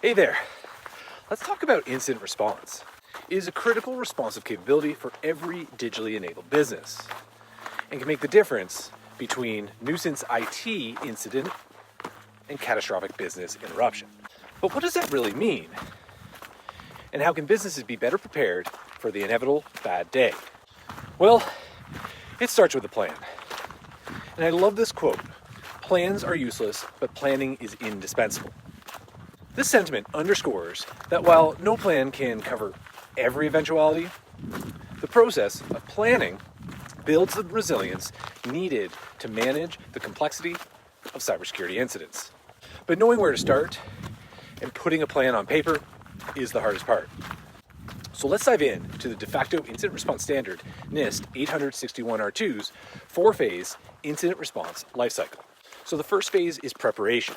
Hey there, let's talk about incident response. It is a critical responsive capability for every digitally enabled business and can make the difference between nuisance IT incident and catastrophic business interruption. But what does that really mean? And how can businesses be better prepared for the inevitable bad day? Well, it starts with a plan. And I love this quote: "Plans are useless, but planning is indispensable." This sentiment underscores that while no plan can cover every eventuality, the process of planning builds the resilience needed to manage the complexity of cybersecurity incidents. But knowing where to start and putting a plan on paper is the hardest part. So let's dive in to the de facto incident response standard, NIST 861R2's 4-phase incident response lifecycle. So the first phase is preparation.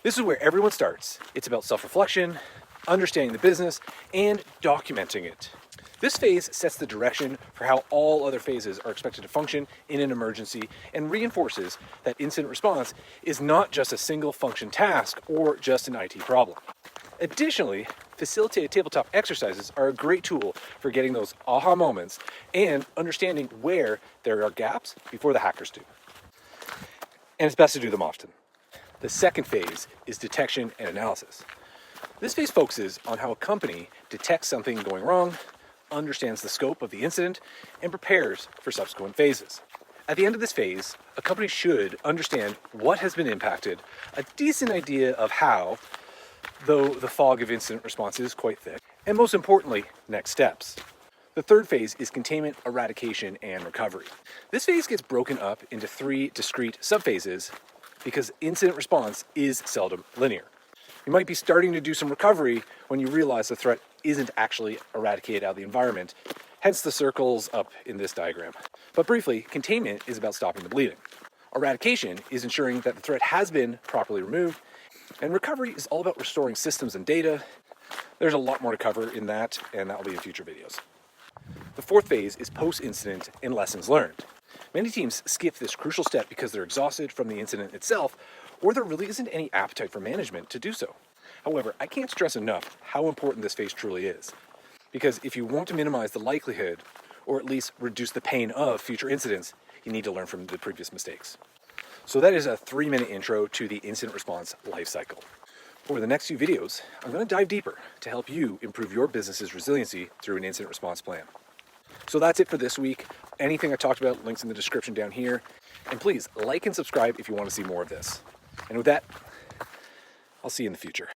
This is where everyone starts. It's about self-reflection, understanding the business, and documenting it. This phase sets the direction for how all other phases are expected to function in an emergency and reinforces that incident response is not just a single function task or just an IT problem. Additionally, facilitated tabletop exercises are a great tool for getting those aha moments and understanding where there are gaps before the hackers do. And it's best to do them often. The second phase is detection and analysis. This phase focuses on how a company detects something going wrong, understands the scope of the incident, and prepares for subsequent phases. At the end of this phase, a company should understand what has been impacted, a decent idea of how, though the fog of incident response is quite thick, and most importantly, next steps. The third phase is containment, eradication, and recovery. This phase gets broken up into 3 discrete subphases because incident response is seldom linear. You might be starting to do some recovery when you realize the threat isn't actually eradicated out of the environment, hence the circles up in this diagram. But briefly, containment is about stopping the bleeding. Eradication is ensuring that the threat has been properly removed, and recovery is all about restoring systems and data. There's a lot more to cover in that, and that will be in future videos. The fourth phase is post-incident and lessons learned. Many teams skip this crucial step because they're exhausted from the incident itself, or there really isn't any appetite for management to do so. However, I can't stress enough how important this phase truly is, because if you want to minimize the likelihood, or at least reduce the pain of future incidents, you need to learn from the previous mistakes. So that is a 3-minute intro to the incident response lifecycle. Over the next few videos, I'm going to dive deeper to help you improve your business's resiliency through an incident response plan. So that's it for this week. Anything I talked about, links in the description down here. And please like and subscribe if you want to see more of this. And with that, I'll see you in the future.